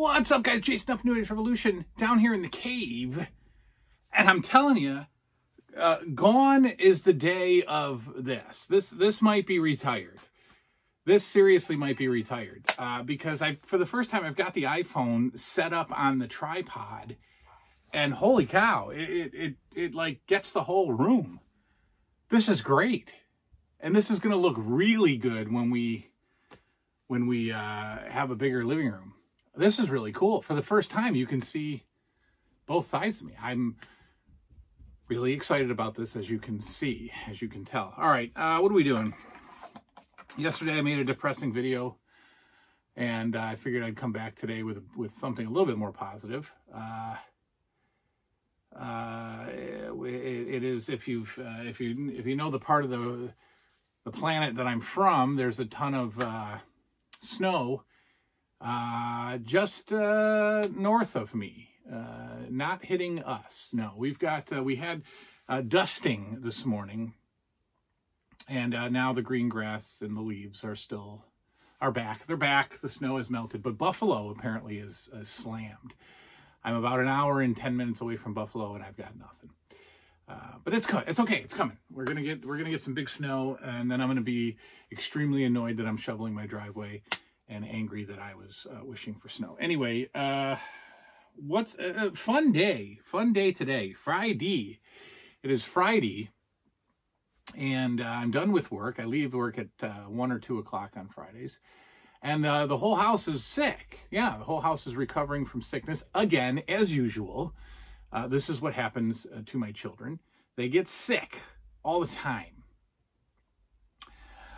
What's up, guys? Jason up, New Age Revolution, down here in the cave. And I'm telling you, gone is the day of this. This might be retired. This seriously might be retired. Because for the first time, I've got the iPhone set up on the tripod. And holy cow, it like gets the whole room. This is great. And this is going to look really good when we have a bigger living room. This is really cool. For the first time, you can see both sides of me. I'm really excited about this, as you can see, as you can tell. All right, what are we doing? Yesterday, I made a depressing video, and I figured I'd come back today with something a little bit more positive. It is, if you know the part of the planet that I'm from, there's a ton of snow just north of me, not hitting us. No, we had dusting this morning, and now the green grass and the leaves are back. They're back. The snow has melted, but Buffalo apparently is slammed. I'm about an hour and 10 minutes away from Buffalo, and I've got nothing. But it's okay. It's coming. We're gonna get some big snow, and then I'm gonna be extremely annoyed that I'm shoveling my driveway, and angry that I was wishing for snow. Anyway, what's a fun day today, Friday. It is Friday, and I'm done with work. I leave work at 1 or 2 o'clock on Fridays, and the whole house is sick. Yeah, the whole house is recovering from sickness again, as usual. This is what happens to my children. They get sick all the time.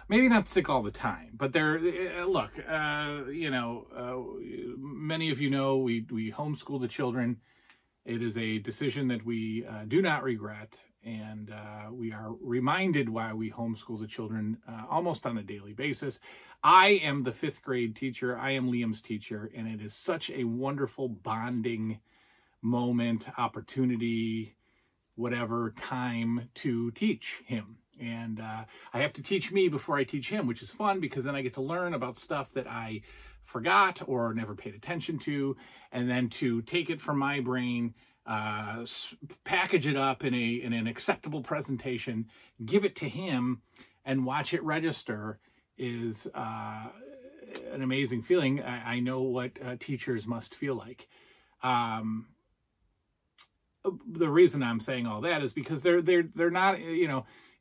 Maybe not sick all the time, but they're, look, many of you know we homeschool the children. It is a decision that we do not regret, and we are reminded why we homeschool the children almost on a daily basis. I am the 5th grade teacher. I am Liam's teacher, and it is such a wonderful bonding moment, opportunity, whatever, time to teach him. And I have to teach me before I teach him, which is fun because then I get to learn about stuff that I forgot or never paid attention to, and then to take it from my brain, package it up in an acceptable presentation, give it to him, and watch it register is an amazing feeling. I know what teachers must feel like. The reason I'm saying all that is because they're not,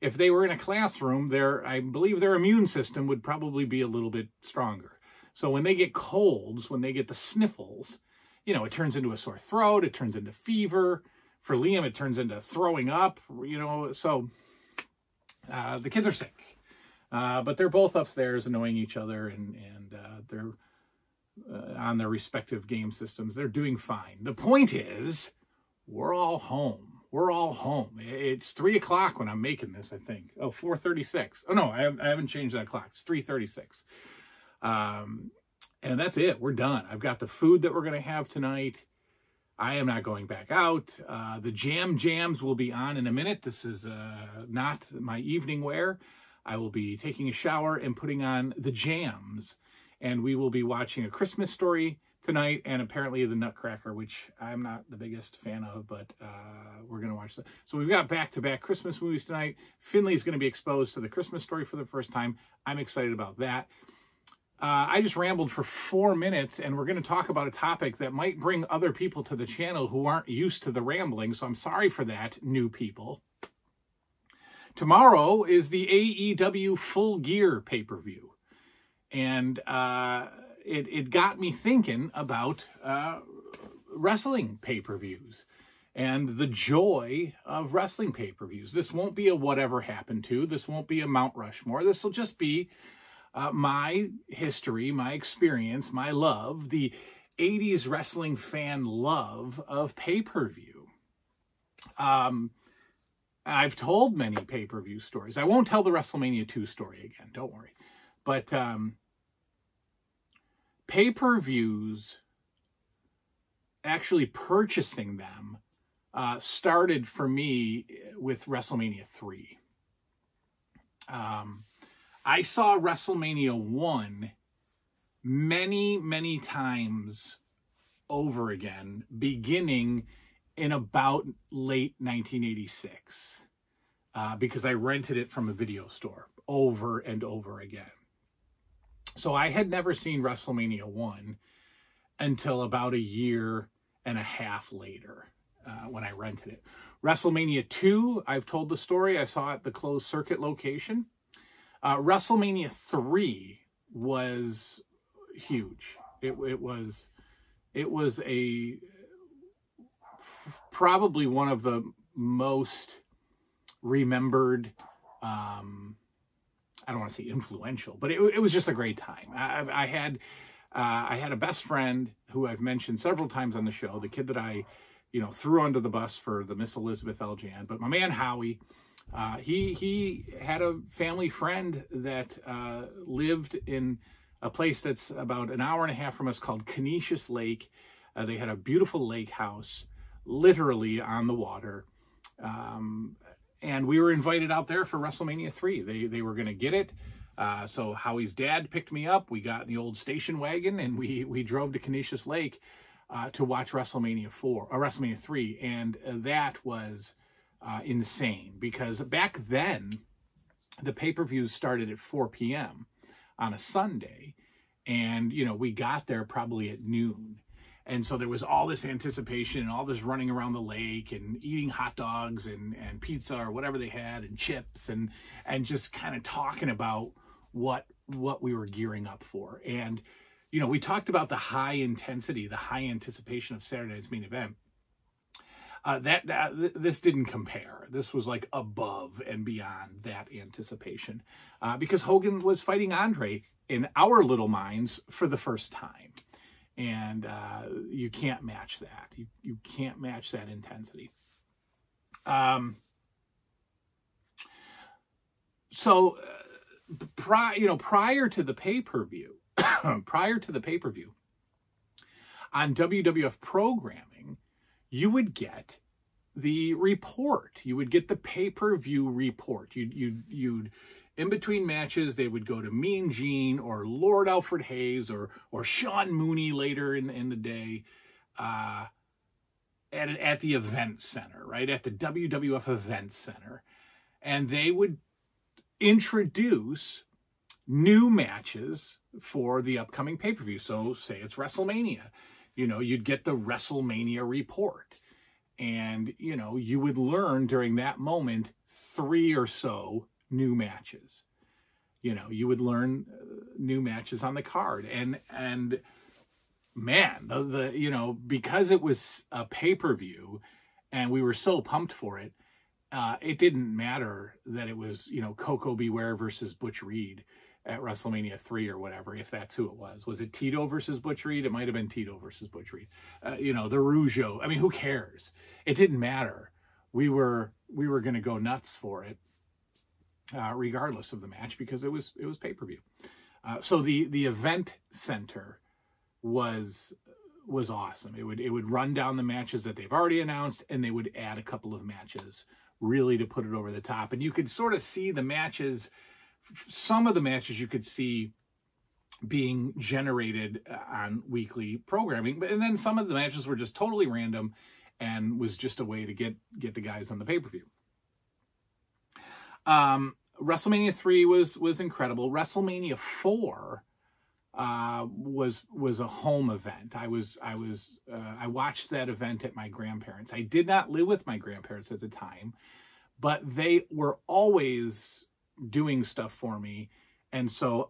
if they were in a classroom, I believe their immune system would probably be a little bit stronger. So when they get colds, when they get the sniffles, it turns into a sore throat, it turns into fever. For Liam, it turns into throwing up, so the kids are sick. But they're both upstairs annoying each other, and they're on their respective game systems. They're doing fine. The point is, we're all home. We're all home. It's 3 o'clock when I'm making this, I think. Oh, 4:36. Oh, no, I haven't changed that clock. It's 3:36. And that's it. We're done. I've got the food that we're going to have tonight. I am not going back out. The jams will be on in a minute. This is not my evening wear. I will be taking a shower and putting on the jams. And we will be watching A Christmas Story tonight, and apparently The Nutcracker, which I'm not the biggest fan of, but we're going to watch that. So we've got back-to-back Christmas movies tonight. Finley's going to be exposed to The Christmas Story for the first time. I'm excited about that. I just rambled for 4 minutes, and we're going to talk about a topic that might bring other people to the channel who aren't used to the rambling, so I'm sorry for that, new people. Tomorrow is the AEW Full Gear pay-per-view, and it got me thinking about wrestling pay-per-views and the joy of wrestling pay-per-views. This won't be a whatever happened to. This won't be a Mount Rushmore. This will just be my history, my experience, my love, the 80s wrestling fan love of pay-per-view. I've told many pay-per-view stories. I won't tell the WrestleMania 2 story again, don't worry. But pay-per-views, actually purchasing them, started for me with WrestleMania 3. I saw WrestleMania 1 many, many times over again, beginning in about late 1986, because I rented it from a video store over and over again. So I had never seen WrestleMania 1 until about a year and a half later, when I rented it. WrestleMania 2, I've told the story. I saw it at the closed circuit location. WrestleMania 3 was huge. It was probably one of the most remembered, I don't want to say influential, but it was just a great time. I had a best friend who I've mentioned several times on the show, the kid that I, threw under the bus for the Miss Elizabeth L. Jan, but my man Howie, he had a family friend that lived in a place that's about an hour and a half from us called Canisius Lake. They had a beautiful lake house, literally on the water. And we were invited out there for WrestleMania 3. They were going to get it. So Howie's dad picked me up. We got in the old station wagon and we drove to Canisius Lake to watch WrestleMania 3. And that was insane, because back then the pay-per-views started at 4 p.m. on a Sunday, and we got there probably at noon. And so there was all this anticipation and all this running around the lake and eating hot dogs and pizza or whatever they had, and chips, and just kind of talking about what we were gearing up for. And, we talked about the high intensity, the high anticipation of Saturday Night's Main Event. This didn't compare. This was like above and beyond that anticipation, because Hogan was fighting Andre in our little minds for the first time. And you can't match that. You can't match that intensity. Prior to the pay-per-view, on WWF programming, you would get the report. You would get the pay-per-view report. You'd in between matches, they would go to Mean Gene or Lord Alfred Hayes or Sean Mooney later in the day at the event center, right? At the WWF event center. And they would introduce new matches for the upcoming pay-per-view. So say it's WrestleMania, you'd get the WrestleMania report. And, you would learn during that moment 3 or so new matches. You would learn new matches on the card. And man, because it was a pay-per-view and we were so pumped for it, it didn't matter that it was, Coco Beware versus Butch Reed at WrestleMania 3 or whatever, if that's who it was. Was it Tito versus Butch Reed? It might have been Tito versus Butch Reed. The Rougeau. I mean, who cares? It didn't matter. We were going to go nuts for it, regardless of the match, because it was pay-per-view. So the event center was awesome. It would run down the matches that they've already announced, and they would add a couple of matches really to put it over the top. And you could sort of see the matches. Some of the matches you could see being generated on weekly programming, and then some of the matches were just totally random and was just a way to get the guys on the pay-per-view. WrestleMania 3 was incredible. WrestleMania 4 was a home event. I watched that event at my grandparents'. I did not live with my grandparents at the time, but they were always doing stuff for me, and so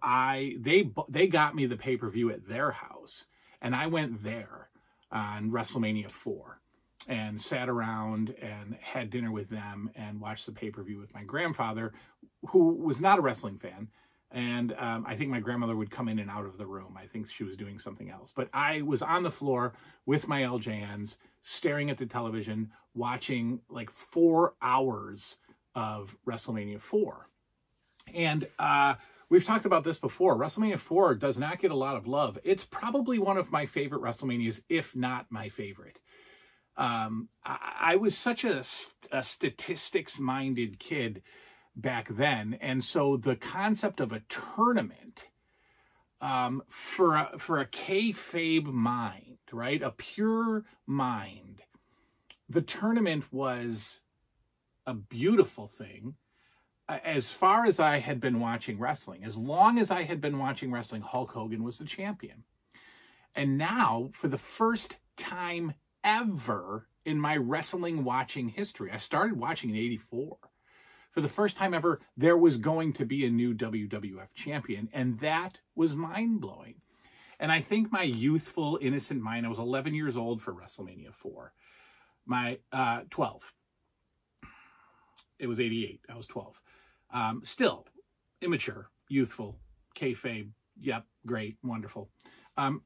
they got me the pay-per-view at their house, and I went there on WrestleMania 4 and sat around and had dinner with them and watched the pay-per-view with my grandfather, who was not a wrestling fan. And I think my grandmother would come in and out of the room. I think she was doing something else. But I was on the floor with my LJNs, staring at the television, watching like 4 hours of WrestleMania 4. And we've talked about this before. WrestleMania 4 does not get a lot of love. It's probably one of my favorite WrestleManias, if not my favorite. I was such a statistics-minded kid back then, and so the concept of a tournament for a kayfabe mind, right? A pure mind. The tournament was a beautiful thing. As far as I had been watching wrestling, as long as I had been watching wrestling, Hulk Hogan was the champion. And now, for the first time ever in my wrestling watching history, I started watching in '84. For the first time ever, there was going to be a new WWF champion, and that was mind-blowing. And I think my youthful, innocent mind, I was 11 years old for WrestleMania 4. 12. It was '88. I was 12. Still immature, youthful, kayfabe. Yep, great, wonderful.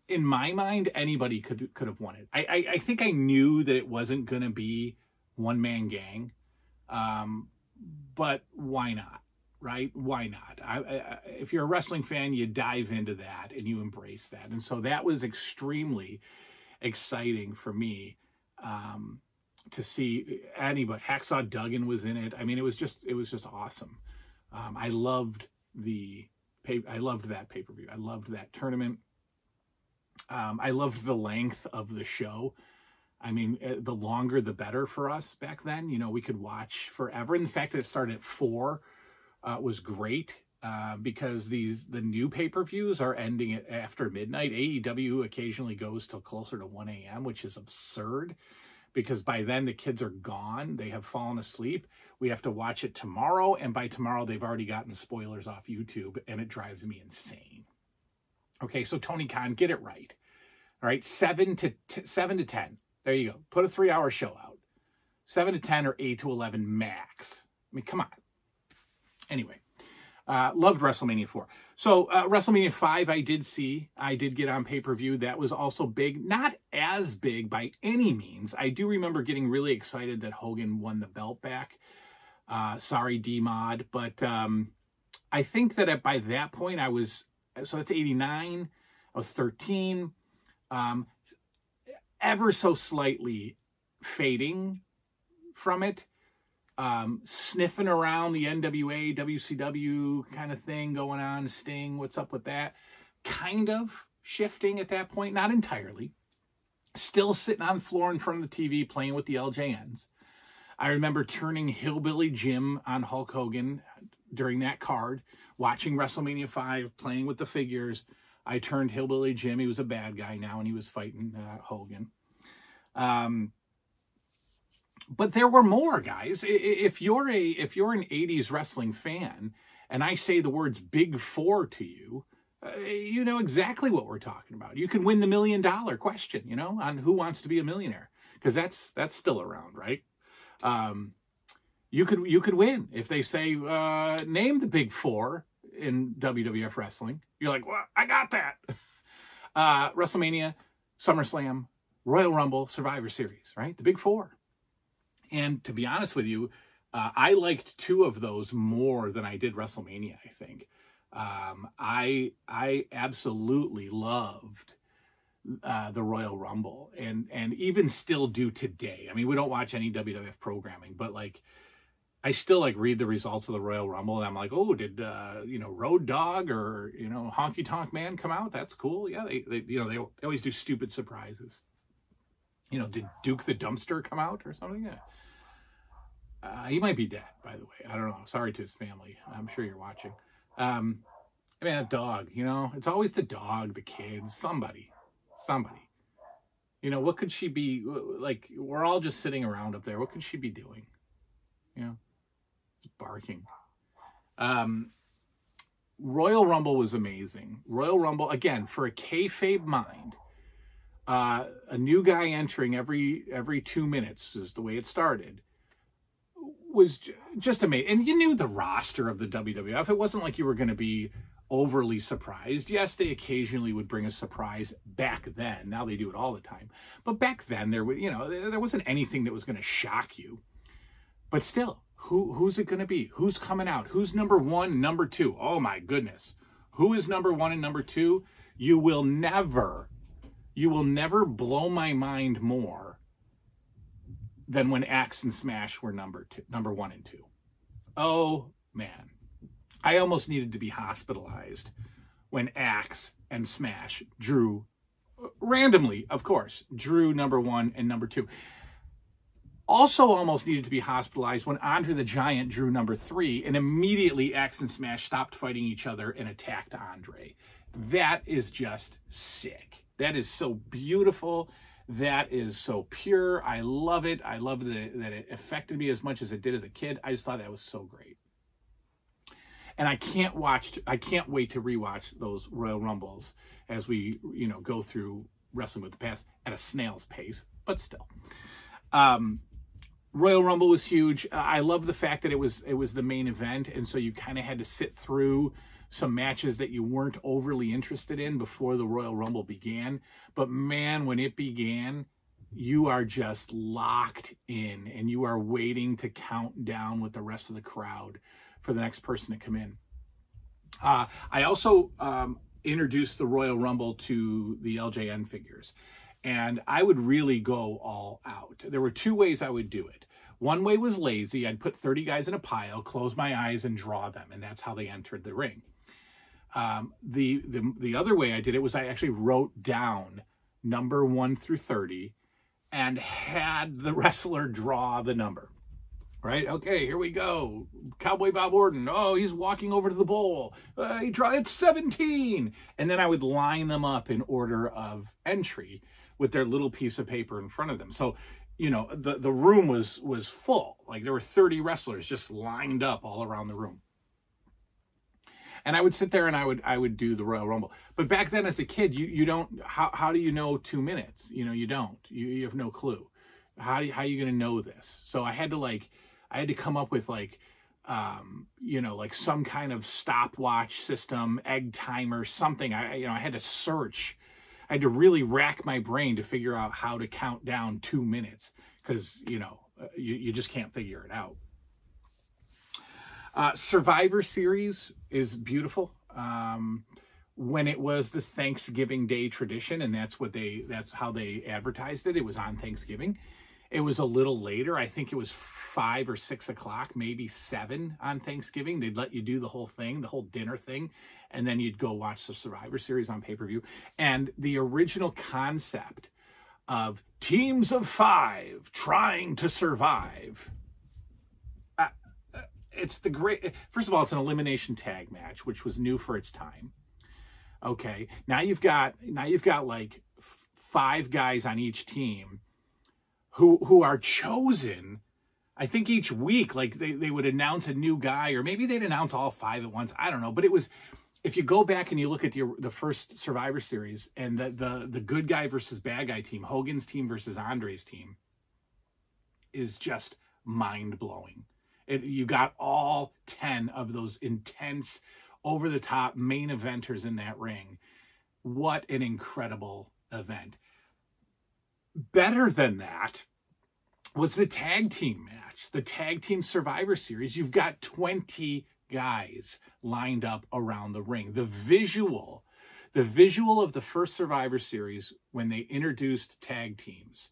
In my mind, anybody could have won it. I think I knew that it wasn't going to be one-man gang, but why not, right? Why not? If you're a wrestling fan, you dive into that and you embrace that. And so that was extremely exciting for me to see anybody. Hacksaw Duggan was in it. I mean, it was just awesome. I loved that pay-per-view. I loved that tournament. I loved the length of the show. I mean, the longer the better for us back then. You know, we could watch forever. And the fact that it started at 4 was great because the new pay-per-views are ending after midnight. AEW occasionally goes till closer to 1 a.m., which is absurd because by then the kids are gone. They have fallen asleep. We have to watch it tomorrow, and by tomorrow they've already gotten spoilers off YouTube, and it drives me insane. Okay, so Tony Khan, get it right. All right, 7 to 10. There you go. Put a 3-hour show out. 7 to 10 or 8 to 11 max. I mean, come on. Anyway, loved WrestleMania 4. So WrestleMania 5 I did see. I did get on pay-per-view. That was also big. Not as big by any means. I do remember getting really excited that Hogan won the belt back. Sorry, D-Mod. But I think that by that point I was... So that's 89. I was 13. Ever so slightly fading from it. Sniffing around the NWA, WCW kind of thing going on. Sting, what's up with that? Kind of shifting at that point. Not entirely. Still sitting on the floor in front of the TV playing with the LJNs. I remember turning Hillbilly Jim on Hulk Hogan during that card. Watching WrestleMania 5, playing with the figures, I turned Hillbilly Jim. He was a bad guy now, and he was fighting Hogan. But there were more, guys. If you're an 80s wrestling fan, and I say the words Big Four to you, you know exactly what we're talking about. You can win the $1 million question, you know, on Who Wants to Be a Millionaire, because that's still around, right? You could win if they say name the Big Four in WWF wrestling. You're like, well, I got that. WrestleMania, SummerSlam, Royal Rumble, Survivor Series, right? The Big Four. And to be honest with you, I liked 2 of those more than I did WrestleMania, I think. I absolutely loved the Royal Rumble and even still do today. I mean, we don't watch any WWF programming, but like I still like read the results of the Royal Rumble and I'm like, oh, did Road Dogg or Honky Tonk Man come out? That's cool. Yeah, they always do stupid surprises. Did Duke the Dumpster come out or something? Yeah. He might be dead, by the way. I don't know. Sorry to his family. I'm sure you're watching. I mean, a dog, it's always the dog, the kids, somebody. What could she be, like, we're all just sitting around up there. What could she be doing? Just barking. Royal Rumble was amazing. Royal Rumble, again, for a kayfabe mind, a new guy entering every 2 minutes is the way it started. Was just amazing. And you knew the roster of the WWF. It wasn't like you were going to be overly surprised. Yes, they occasionally would bring a surprise back then. Now they do it all the time. But back then, there wasn't anything that was going to shock you. But still, who's it going to be? Who's coming out? Who's number 1, number 2? Oh, my goodness. Who is number 1 and number 2? You will never blow my mind more than when Axe and Smash were number 1 and 2. Oh, man. I almost needed to be hospitalized when Axe and Smash drew randomly, of course, Drew number 1 and number 2. Also almost needed to be hospitalized when Andre the Giant drew number 3, and immediately Axe and Smash stopped fighting each other and attacked Andre. That is just sick. That is so beautiful. That is so pure. I love it. I love that it affected me as much as it did as a kid. I just thought that was so great. And I can't wait to rewatch those Royal Rumbles as we, go through Wrestling with the Past at a snail's pace, but still. Royal Rumble was huge. I love the fact that it was the main event, and so you kind of had to sit through some matches that you weren't overly interested in before the Royal Rumble began. But man, when it began, you are just locked in, and you are waiting to count down with the rest of the crowd for the next person to come in. I also introduced the Royal Rumble to the LJN figures, and I would really go all out. There were 2 ways I would do it. One way was lazy. I'd put 30 guys in a pile, close my eyes, and draw them, and that's how they entered the ring. The other way I did it was I actually wrote down number 1 through 30 and had the wrestler draw the number. Right? Okay, here we go. Cowboy Bob Orton. Oh, he's walking over to the bowl. It's 17. And then I would line them up in order of entry with their little piece of paper in front of them. So, the room was full. Like there were 30 wrestlers just lined up all around the room. And I would sit there and I would do the Royal Rumble. But back then as a kid, you don't, how do you know 2 minutes? You don't. You have no clue. How are you going to know this? So I had to come up with like some kind of stopwatch system, egg timer, something. I had to search. I had to really rack my brain to figure out how to count down 2 minutes because, you just can't figure it out. Survivor Series is beautiful. When it was the Thanksgiving Day tradition, and that's how they advertised it. It was on Thanksgiving. It was a little later. I think it was 5 or 6 o'clock, maybe 7 on Thanksgiving. They'd let you do the whole thing, the whole dinner thing, and then you'd go watch the Survivor Series on pay-per-view. And the original concept of teams of 5 trying to survive. It's the great. First of all, it's an elimination tag match, which was new for its time. Okay, now you've got like 5 guys on each team who are chosen, I think each week, like they would announce a new guy, or maybe they'd announce all 5 at once. I don't know. But it was, if you go back and you look at the first Survivor Series and the good guy versus bad guy team, Hogan's team versus Andre's team, is just mind-blowing. You got all 10 of those intense, over-the-top main eventers in that ring. What an incredible event. Better than that was the tag team match, the tag team Survivor Series. You've got 20 guys lined up around the ring. The visual of the first Survivor Series when they introduced tag teams,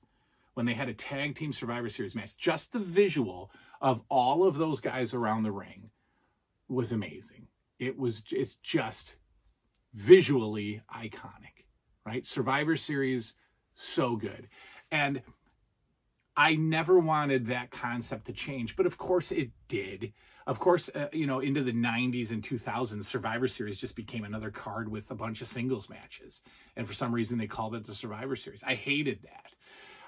when they had a tag team Survivor Series match, just the visual of all of those guys around the ring was amazing. It's just visually iconic, right? Survivor Series, so good. And I never wanted that concept to change, but of course it did. Of course, into the 90s and 2000s, Survivor Series just became another card with a bunch of singles matches. And for some reason, they called it the Survivor Series. I hated that.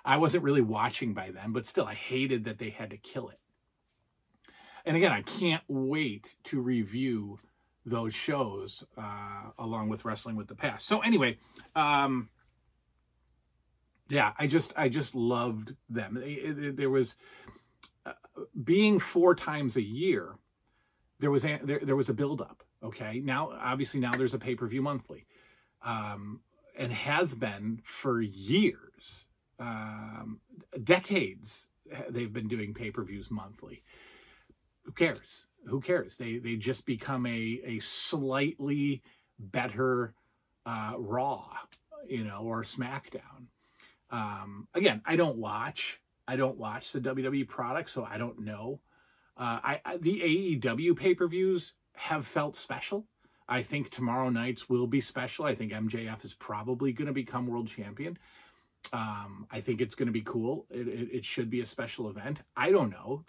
I wasn't really watching by then, but still, I hated that they had to kill it. And again, I can't wait to review those shows along with Wrestling with the Past. So anyway, yeah, I just loved them. There was being 4 times a year. There was a buildup. Okay, now obviously there's a pay-per-view monthly, and has been for years, decades. They've been doing pay-per-views monthly. Who cares? Who cares? They just become a slightly better Raw, or SmackDown. Again, I don't watch the WWE product, so I don't know. The AEW pay-per-views have felt special. I think tomorrow night's will be special. I think MJF is probably going to become world champion. I think it's going to be cool. It should be a special event. I don't know.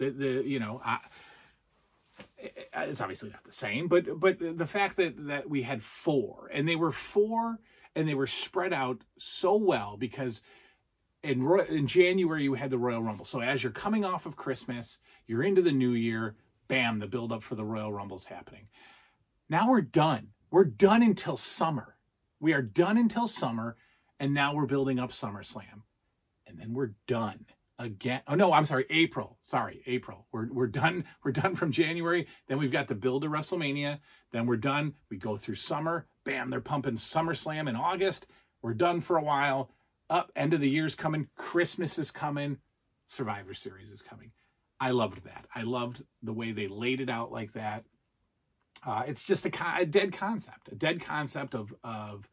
It's obviously not the same, but the fact that we had 4, and they were 4, and they were spread out so well, because in January you had the Royal Rumble. So as you're coming off of Christmas, you're into the new year, bam, the build up for the Royal Rumble's happening. Now we're done. We're done until summer. We are done until summer, and now we're building up SummerSlam, and then we're done again. Oh no, I'm sorry, April. Sorry, April. We're done. We're done from January. Then we've got the build to WrestleMania. Then we're done. We go through summer. Bam, they're pumping SummerSlam in August. We're done for a while. Up, end of the year's coming. Christmas is coming. Survivor Series is coming. I loved that. I loved the way they laid it out like that. It's just a dead concept. A dead concept of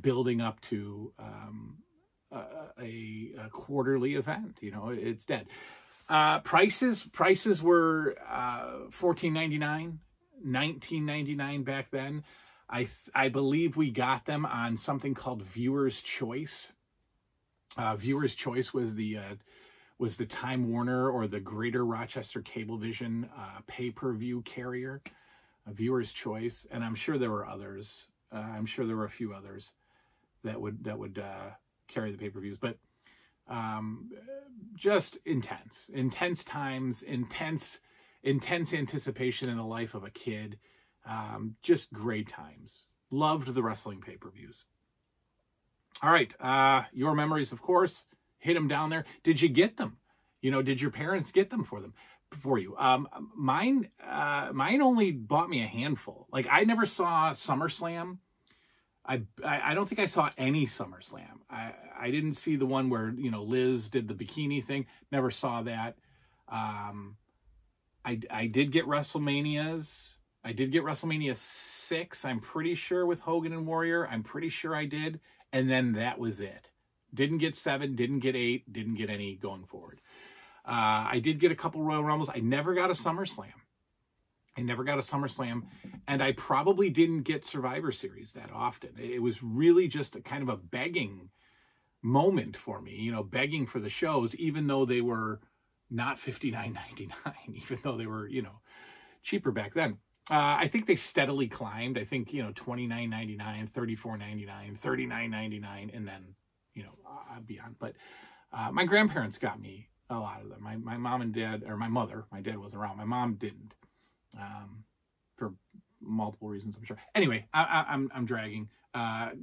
building up to a quarterly event. It's dead. Prices were $14.99, $19.99 back then. I believe we got them on something called Viewer's Choice. Viewer's Choice was the Time Warner or the Greater Rochester Cablevision pay-per-view carrier. Viewer's Choice, and I'm sure there were others. I'm sure there were a few others that would carry the pay-per-views, but just intense times, intense anticipation in the life of a kid. Just great times. Loved the wrestling pay-per-views. All right, your memories, of course. Hit them down there. Did you get them? Did your parents get them for you? Mine only bought me a handful. Like, I never saw SummerSlam. I don't think I saw any SummerSlam. I didn't see the one where, Liz did the bikini thing. Never saw that. I did get WrestleManias. I did get WrestleMania 6, I'm pretty sure, with Hogan and Warrior. I'm pretty sure I did. And then that was it. Didn't get 7, didn't get 8, didn't get any going forward. I did get a couple Royal Rumbles. I never got a SummerSlam. And I probably didn't get Survivor Series that often. It was really just a kind of a begging moment for me, begging for the shows, even though they were not $59.99, even though they were, cheaper back then. I think they steadily climbed. I think, $29.99, $34.99, $39.99, and then, beyond. But my grandparents got me a lot of them. My mom and dad, or my mother, my dad wasn't around. My mom didn't, for multiple reasons, I'm sure. Anyway, I'm dragging.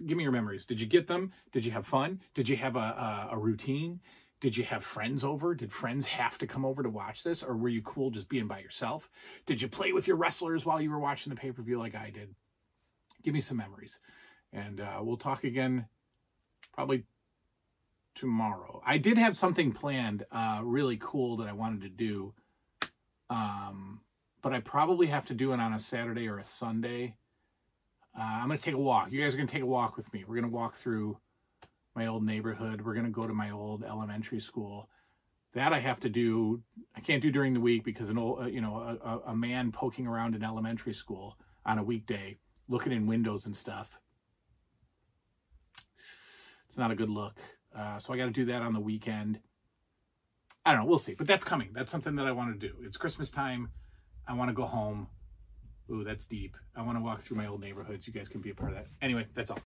Give me your memories. Did you get them? Did you have fun? Did you have a routine? Did you have friends over? Did friends have to come over to watch this? Or were you cool just being by yourself? Did you play with your wrestlers while you were watching the pay-per-view like I did? Give me some memories. And we'll talk again probably tomorrow. I did have something planned really cool that I wanted to do. But I probably have to do it on a Saturday or a Sunday. I'm going to take a walk. You guys are going to take a walk with me. We're going to walk through my old neighborhood. We're going to go to my old elementary school. That I have to do. I can't do during the week because a man poking around in elementary school on a weekday, looking in windows and stuff. It's not a good look. So I got to do that on the weekend. I don't know. We'll see. But that's coming. That's something that I want to do. It's Christmas time. I want to go home. Ooh, that's deep. I want to walk through my old neighborhoods. You guys can be a part of that. Anyway, that's all.